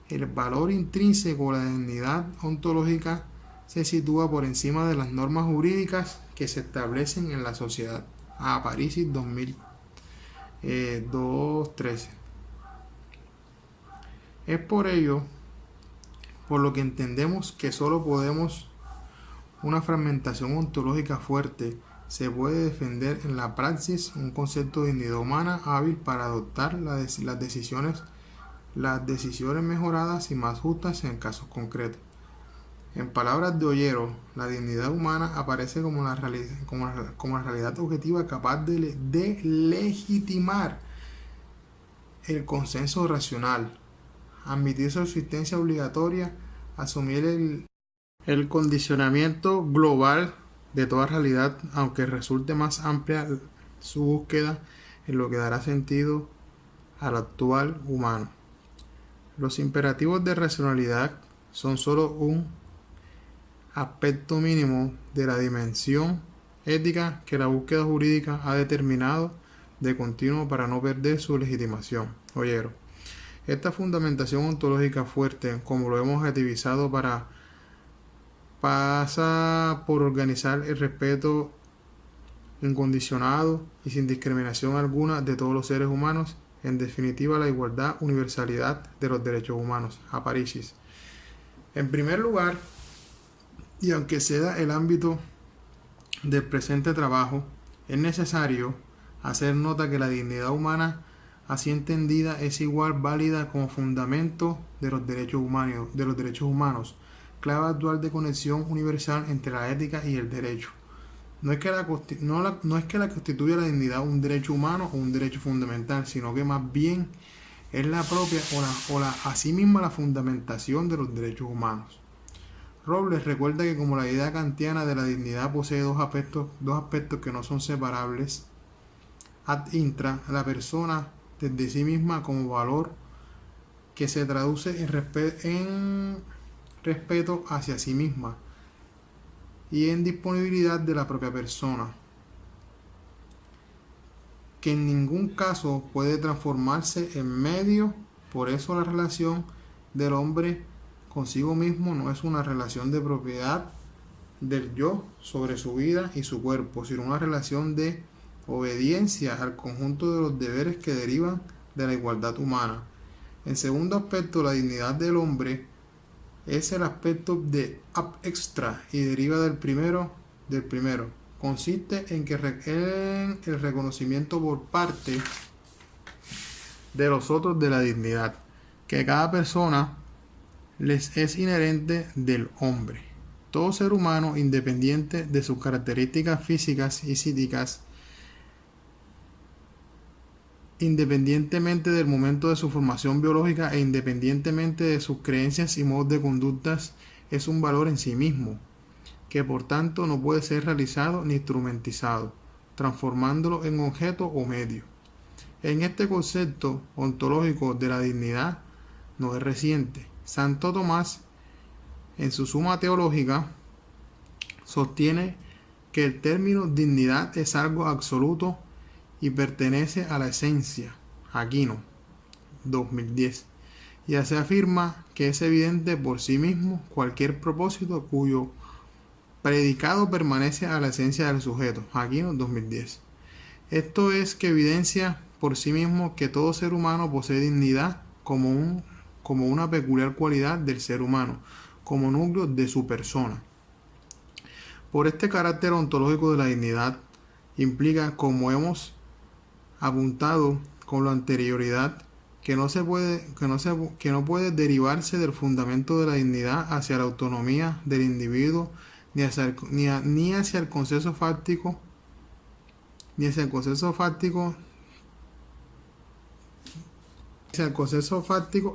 El valor intrínseco de la dignidad ontológica se sitúa por encima de las normas jurídicas que se establecen en la sociedad. Aparicis 2.13. Es por ello por lo que entendemos que solo podemos una fragmentación ontológica fuerte se puede defender en la praxis un concepto de dignidad humana hábil para adoptar las decisiones mejoradas y más justas en casos concretos. En palabras de Ollero, la dignidad humana aparece como la realidad objetiva capaz de legitimar el consenso racional, admitir su existencia obligatoria, asumir el condicionamiento global de toda realidad, aunque resulte más amplia su búsqueda en lo que dará sentido al actual humano. Los imperativos de racionalidad son sólo un aspecto mínimo de la dimensión ética que la búsqueda jurídica ha determinado de continuo para no perder su legitimación. Ollero. Esta fundamentación ontológica fuerte, como lo hemos adjetivizado, pasa por organizar el respeto incondicionado y sin discriminación alguna de todos los seres humanos, en definitiva la igualdad, universalidad de los derechos humanos. Aparicis. En primer lugar, y aunque sea el ámbito del presente trabajo, es necesario hacer nota que la dignidad humana, así entendida, es igual válida como fundamento de los derechos humanos, clave actual de conexión universal entre la ética y el derecho. No es que la constituya la dignidad un derecho humano o un derecho fundamental, sino que más bien es la propia asimisma la fundamentación de los derechos humanos. Robles recuerda que como la idea kantiana de la dignidad posee dos aspectos que no son separables, ad intra, la persona desde sí misma como valor que se traduce en respeto hacia sí misma y en disponibilidad de la propia persona, que en ningún caso puede transformarse en medio. Por eso la relación del hombre consigo mismo no es una relación de propiedad del yo sobre su vida y su cuerpo, sino una relación de obediencia al conjunto de los deberes que derivan de la igualdad humana. En segundo aspecto, la dignidad del hombre es el aspecto de ab extra y deriva del primero. Consiste en el reconocimiento por parte de los otros de la dignidad que cada persona les es inherente del hombre. Todo ser humano, independiente de sus características físicas y psíquicas, independientemente del momento de su formación biológica e independientemente de sus creencias y modos de conductas, es un valor en sí mismo, que por tanto no puede ser realizado ni instrumentalizado, transformándolo en objeto o medio. En este concepto ontológico de la dignidad no es reciente. Santo Tomás, en su Suma Teológica, sostiene que el término dignidad es algo absoluto y pertenece a la esencia. Aquino, 2010. Y así afirma que es evidente por sí mismo cualquier propósito cuyo predicado permanece a la esencia del sujeto. Aquino, 2010. Esto es que evidencia por sí mismo que todo ser humano posee dignidad como una peculiar cualidad del ser humano, como núcleo de su persona. Por este carácter ontológico de la dignidad, implica, como hemos apuntado con la anterioridad, que no puede derivarse del fundamento de la dignidad hacia la autonomía del individuo, ni hacia el consenso fáctico,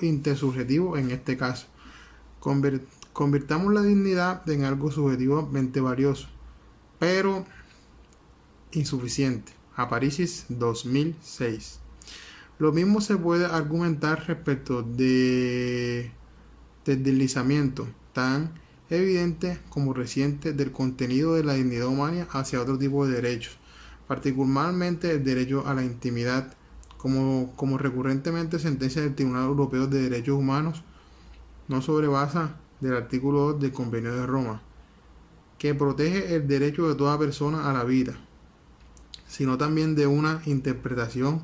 intersubjetivo en este caso. Convirtamos la dignidad en algo subjetivamente valioso, pero insuficiente. Aparicis, 2006. Lo mismo se puede argumentar respecto del deslizamiento tan evidente como reciente del contenido de la dignidad humana hacia otro tipo de derechos, particularmente el derecho a la intimidad, como recurrentemente sentencia del Tribunal Europeo de Derechos Humanos no sobrepasa del artículo 2 del Convenio de Roma, que protege el derecho de toda persona a la vida, sino también de una interpretación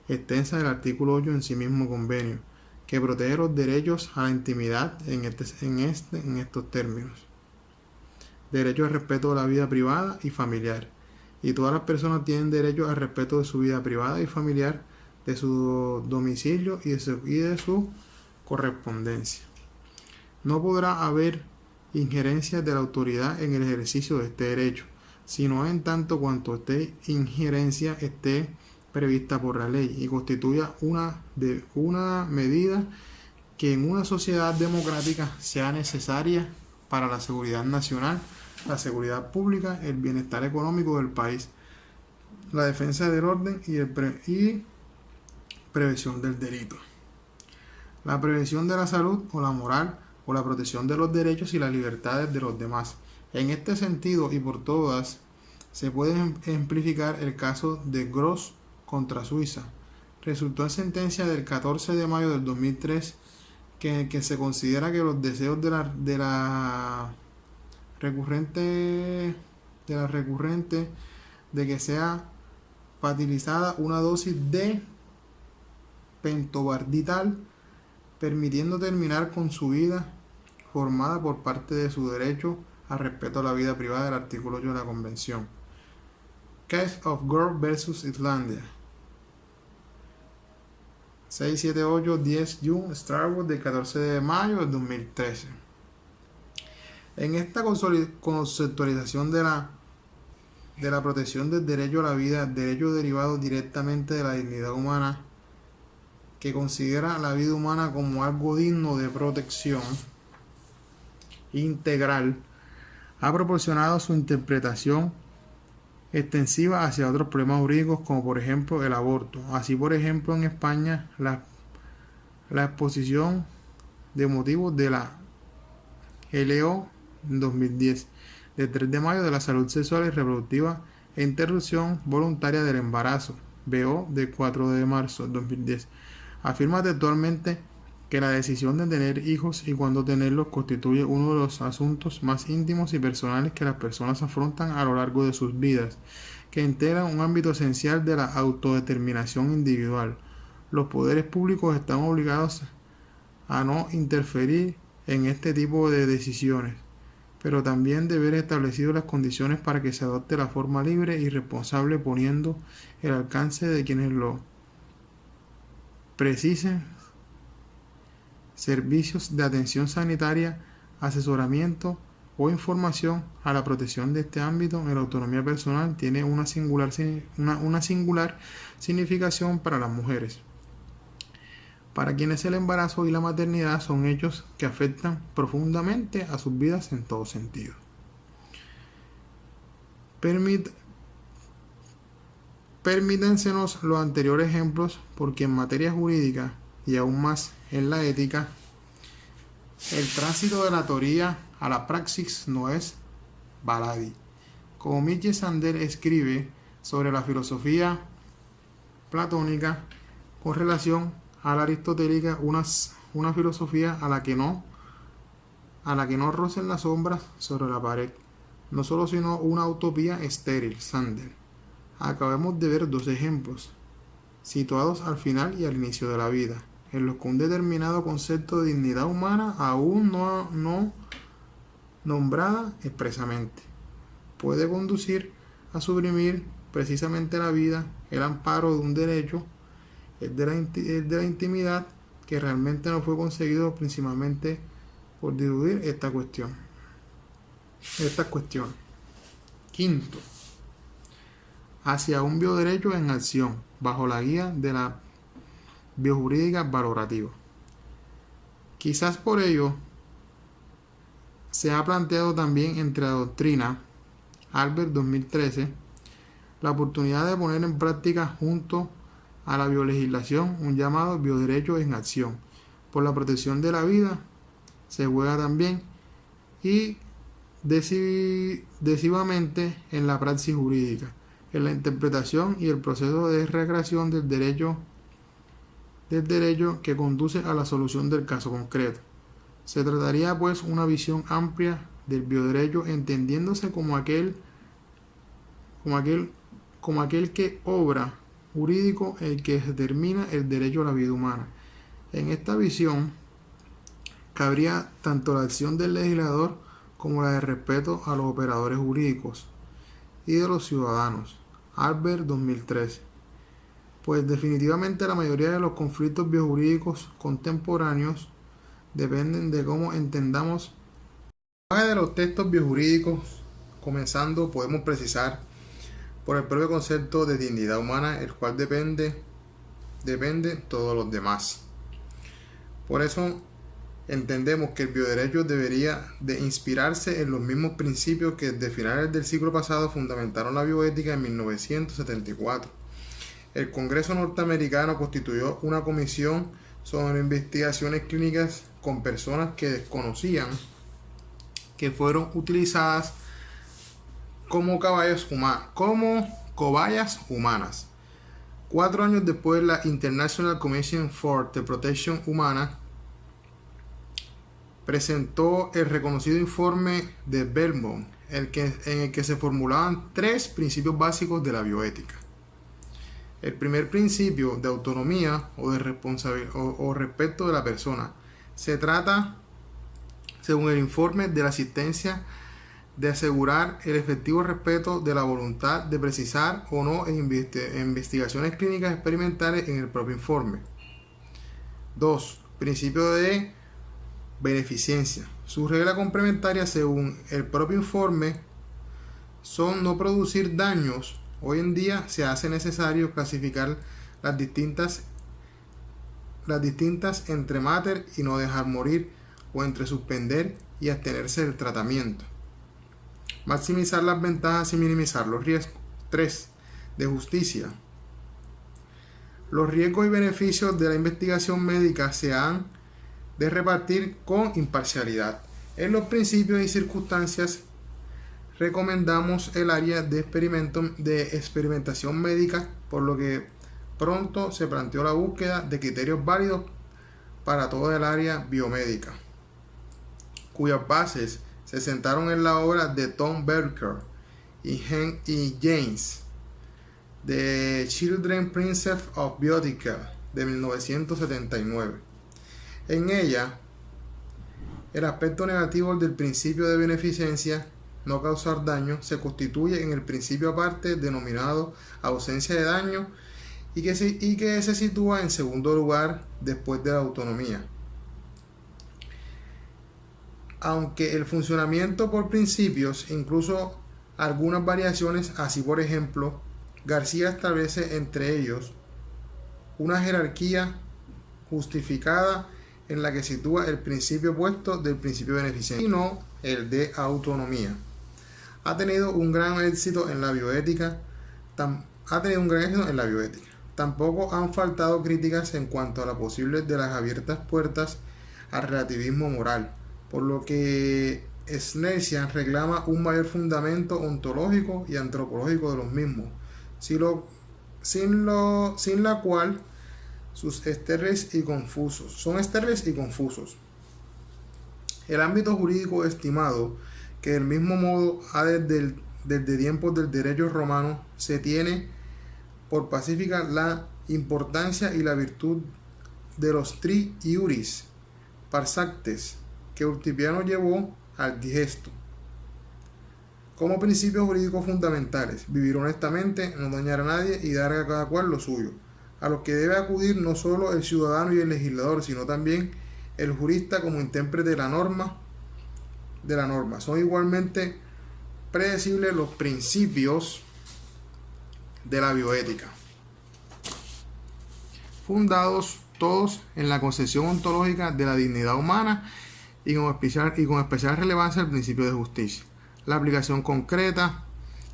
extensa del artículo 8 en sí mismo convenio, que protege los derechos a la intimidad en estos términos: derecho al respeto de la vida privada y familiar, y todas las personas tienen derecho al respeto de su vida privada y familiar, de su domicilio y de su correspondencia. No podrá haber injerencia de la autoridad en el ejercicio de este derecho, sino en tanto cuanto esta injerencia esté prevista por la ley y constituya una medida que en una sociedad democrática sea necesaria para la seguridad nacional, la seguridad pública, el bienestar económico del país, la defensa del orden y prevención del delito, la prevención de la salud o la moral o la protección de los derechos y las libertades de los demás. En este sentido y por todas, se puede ejemplificar el caso de Gross contra Suiza. Resultó en sentencia del 14 de mayo del 2003 que se considera que los deseos de la recurrente de que sea patilizada una dosis de pentobarbital, permitiendo terminar con su vida, formada por parte de su derecho al respeto a la vida privada del artículo 8 de la Convención. Case of Gore vs. Islandia. 678-10 June, Star Wars, del 14 de mayo del 2013. En esta conceptualización de la protección del derecho a la vida, derecho derivado directamente de la dignidad humana, que considera la vida humana como algo digno de protección integral, ha proporcionado su interpretación extensiva hacia otros problemas jurídicos como por ejemplo el aborto. Así por ejemplo en España la exposición de motivos de la LO en 2010 del 3 de mayo de la salud sexual y reproductiva e interrupción voluntaria del embarazo BO del 4 de marzo de 2010 afirma textualmente que la decisión de tener hijos y cuándo tenerlos constituye uno de los asuntos más íntimos y personales que las personas afrontan a lo largo de sus vidas, que integran un ámbito esencial de la autodeterminación individual. Los poderes públicos están obligados a no interferir en este tipo de decisiones, pero también de haber establecido las condiciones para que se adopte la forma libre y responsable, poniendo el alcance de quienes lo precisen servicios de atención sanitaria, asesoramiento o información a la protección de este ámbito en la autonomía personal tiene una singular significación para las mujeres, para quienes el embarazo y la maternidad son hechos que afectan profundamente a sus vidas en todo sentido. Permítansenos los anteriores ejemplos porque en materia jurídica y aún más en la ética, el tránsito de la teoría a la praxis no es baladí. Como Michel Sandel escribe sobre la filosofía platónica con relación a la aristotélica, una filosofía a la que no rocen las sombras sobre la pared, no solo sino una utopía estéril. Sandel. Acabamos de ver dos ejemplos, situados al final y al inicio de la vida, en los que un determinado concepto de dignidad humana, aún no nombrada expresamente, puede conducir a suprimir precisamente la vida, el amparo de un derecho, el de la intimidad, que realmente no fue conseguido principalmente por diluir esta cuestión. Quinto, hacia un bioderecho en acción, bajo la guía de la biojurídica valorativa. Quizás por ello se ha planteado también entre la doctrina Albert 2013 la oportunidad de poner en práctica junto a la biolegislación un llamado bioderecho en acción. Por la protección de la vida se juega también y decisivamente en la praxis jurídica, en la interpretación y el proceso de recreación del derecho que conduce a la solución del caso concreto. Se trataría pues una visión amplia del bioderecho, entendiéndose como aquel que obra jurídico el que determina el derecho a la vida humana. En esta visión cabría tanto la acción del legislador como la de respeto a los operadores jurídicos, y de los ciudadanos. Albert 2013. Pues definitivamente la mayoría de los conflictos biojurídicos contemporáneos dependen de cómo entendamos de los textos biojurídicos. Comenzando, podemos precisar por el propio concepto de dignidad humana, el cual depende todos los demás. Por eso entendemos que el bioderecho debería de inspirarse en los mismos principios que desde finales del siglo pasado fundamentaron la bioética en 1974. El Congreso norteamericano constituyó una comisión sobre investigaciones clínicas con personas que desconocían que fueron utilizadas como cobayas humanas. 4 años después, la International Commission for the Protection Humana presentó el reconocido informe de Belmont, en el que se formulaban 3 principios básicos de la bioética. El primer principio, de autonomía o de responsabilidad o respeto de la persona, se trata, según el informe, de la asistencia de asegurar el efectivo respeto de la voluntad de precisar o no en investigaciones clínicas experimentales en el propio informe. 2. Principio de beneficencia. Su regla complementaria, según el propio informe, son no producir daños. Hoy en día se hace necesario clasificar las distintas entre mater y no dejar morir, o entre suspender y abstenerse del tratamiento. Maximizar las ventajas y minimizar los riesgos. 3. De justicia. Los riesgos y beneficios de la investigación médica se han de repartir con imparcialidad. En los principios y circunstancias recomendamos el área de experimentación médica, por lo que pronto se planteó la búsqueda de criterios válidos para toda el área biomédica, cuyas bases se sentaron en la obra de Tom Berker y James, The Children Principles of Bioethics, de 1979. En ella, el aspecto negativo del principio de beneficencia, no causar daño, se constituye en el principio aparte denominado ausencia de daño y que se sitúa en segundo lugar después de la autonomía. Aunque el funcionamiento por principios, incluso algunas variaciones, así por ejemplo, García establece entre ellos una jerarquía justificada en la que sitúa el principio opuesto del principio de beneficencia, y no el de autonomía. Ha tenido un gran éxito en la bioética. Tampoco han faltado críticas en cuanto a la posible de las abiertas puertas al relativismo moral, por lo que Schneerson reclama un mayor fundamento ontológico y antropológico de los mismos, sin la cual son estériles y confusos. El ámbito jurídico estimado que del mismo modo ha desde tiempos del derecho romano se tiene por pacífica la importancia y la virtud de los tri iuris parsactes que Ulpiano llevó al digesto como principios jurídicos fundamentales: vivir honestamente, no dañar a nadie y dar a cada cual lo suyo, a los que debe acudir no solo el ciudadano y el legislador, sino también el jurista como intérprete de la norma. Son igualmente predecibles los principios de la bioética, fundados todos en la concepción ontológica de la dignidad humana y con especial relevancia el principio de justicia. La aplicación concreta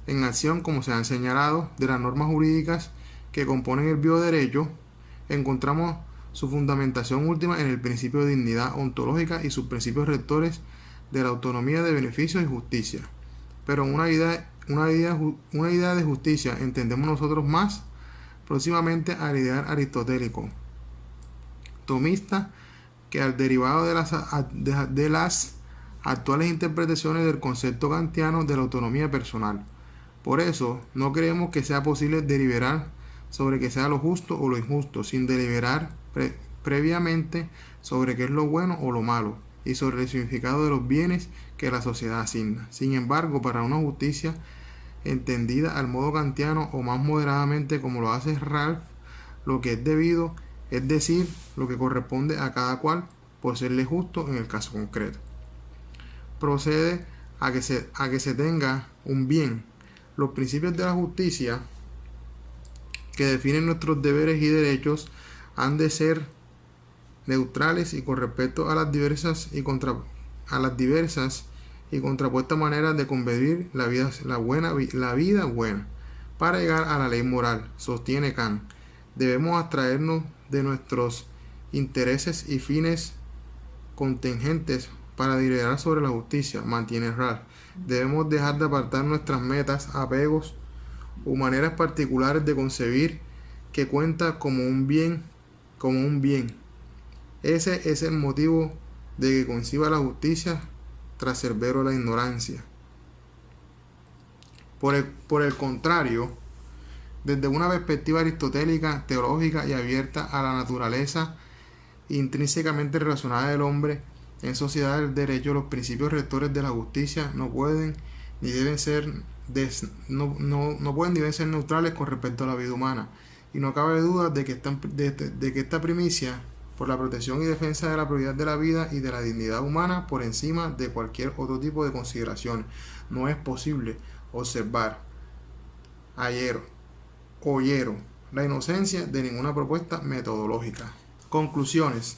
en acción, como se han señalado, de las normas jurídicas que componen el bioderecho, encontramos su fundamentación última en el principio de dignidad ontológica y sus principios rectores de la autonomía, de beneficios y justicia. Pero una idea de justicia entendemos nosotros más próximamente al ideal aristotélico tomista que al derivado de las actuales interpretaciones del concepto kantiano de la autonomía personal. Por eso, no creemos que sea posible deliberar sobre qué sea lo justo o lo injusto, sin deliberar previamente sobre qué es lo bueno o lo malo, y sobre el significado de los bienes que la sociedad asigna. Sin embargo, para una justicia entendida al modo kantiano o más moderadamente como lo hace Ralph, lo que es debido, es decir, lo que corresponde a cada cual por serle justo en el caso concreto. Procede a que se tenga un bien. Los principios de la justicia que definen nuestros deberes y derechos han de ser neutrales y con respecto a las diversas y contrapuestas maneras de convertir la vida buena. Para llegar a la ley moral, sostiene Kant, debemos abstraernos de nuestros intereses y fines contingentes para deliberar sobre la justicia, mantiene Ralph. Debemos dejar de apartar nuestras metas, apegos o maneras particulares de concebir que cuenta como un bien. Ese es el motivo de que conciba la justicia tras Cerbero la ignorancia. Por el contrario, desde una perspectiva aristotélica, teológica y abierta a la naturaleza intrínsecamente relacionada del hombre en sociedad del derecho, los principios rectores de la justicia no pueden ni deben ser neutrales con respecto a la vida humana, y no cabe duda de que esta primicia por la protección y defensa de la prioridad de la vida y de la dignidad humana por encima de cualquier otro tipo de consideración. No es posible observar oyeron la inocencia de ninguna propuesta metodológica. Conclusiones.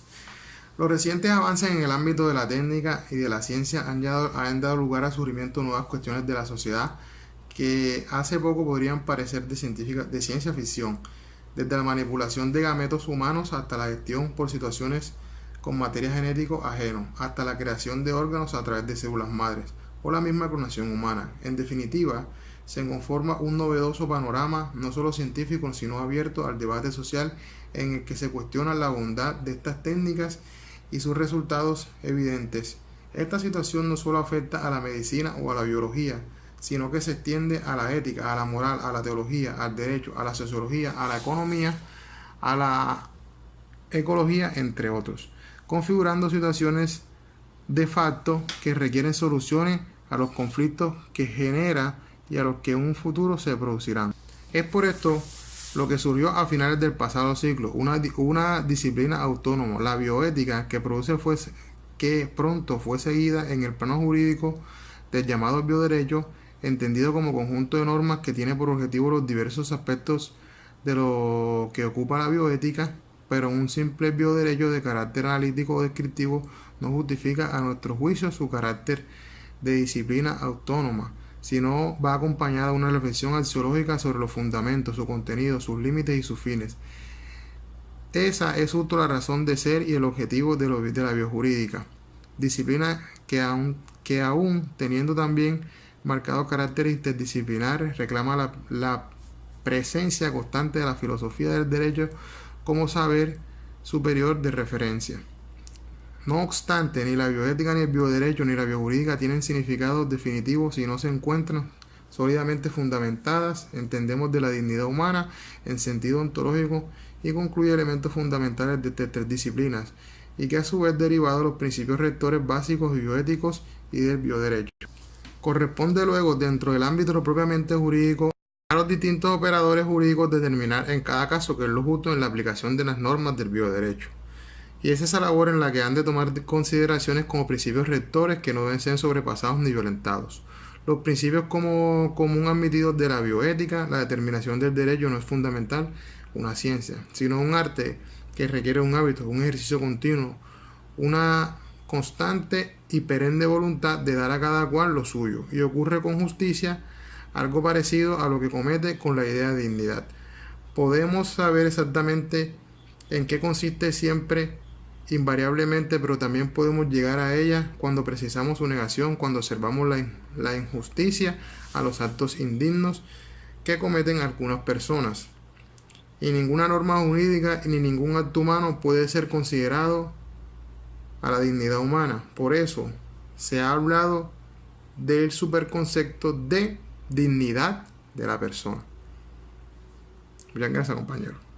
Los recientes avances en el ámbito de la técnica y de la ciencia han dado lugar a surgimiento de nuevas cuestiones de la sociedad que hace poco podrían parecer de ciencia ficción, desde la manipulación de gametos humanos hasta la gestión por situaciones con material genético ajeno, hasta la creación de órganos a través de células madres o la misma clonación humana. En definitiva, se conforma un novedoso panorama, no solo científico, sino abierto al debate social en el que se cuestiona la bondad de estas técnicas y sus resultados evidentes. Esta situación no solo afecta a la medicina o a la biología, sino que se extiende a la ética, a la moral, a la teología, al derecho, a la sociología, a la economía, a la ecología, entre otros, configurando situaciones de facto que requieren soluciones a los conflictos que genera y a los que en un futuro se producirán. Es por esto lo que surgió a finales del pasado siglo, una disciplina autónoma, la bioética, que pronto fue seguida en el plano jurídico del llamado bioderecho, entendido como conjunto de normas que tiene por objetivo los diversos aspectos de lo que ocupa la bioética, pero un simple bioderecho de carácter analítico o descriptivo no justifica a nuestro juicio su carácter de disciplina autónoma, sino va acompañada de una reflexión axiológica sobre los fundamentos, su contenido, sus límites y sus fines. Esa es justo la razón de ser y el objetivo de la biojurídica, disciplina que aún teniendo también marcados caracteres interdisciplinares, reclama la presencia constante de la filosofía del derecho como saber superior de referencia. No obstante, ni la bioética, ni el bioderecho, ni la biojurídica tienen significados definitivos si no se encuentran sólidamente fundamentadas, entendemos de la dignidad humana en sentido ontológico, y concluye elementos fundamentales de estas tres disciplinas, y que a su vez derivado de los principios rectores básicos y bioéticos y del bioderecho. Corresponde luego, dentro del ámbito propiamente jurídico, a los distintos operadores jurídicos determinar en cada caso qué es lo justo en la aplicación de las normas del bioderecho. Y es esa labor en la que han de tomar consideraciones como principios rectores que no deben ser sobrepasados ni violentados. Los principios común admitidos de la bioética, la determinación del derecho no es fundamental una ciencia, sino un arte que requiere un hábito, un ejercicio continuo, una constante y perenne voluntad de dar a cada cual lo suyo, y ocurre con justicia algo parecido a lo que comete con la idea de dignidad. Podemos saber exactamente en qué consiste siempre, invariablemente, pero también podemos llegar a ella cuando precisamos su negación, cuando observamos la injusticia a los actos indignos que cometen algunas personas. Y ninguna norma jurídica ni ningún acto humano puede ser considerado a la dignidad humana. Por eso se ha hablado del superconcepto de dignidad de la persona. Muchas gracias, compañero.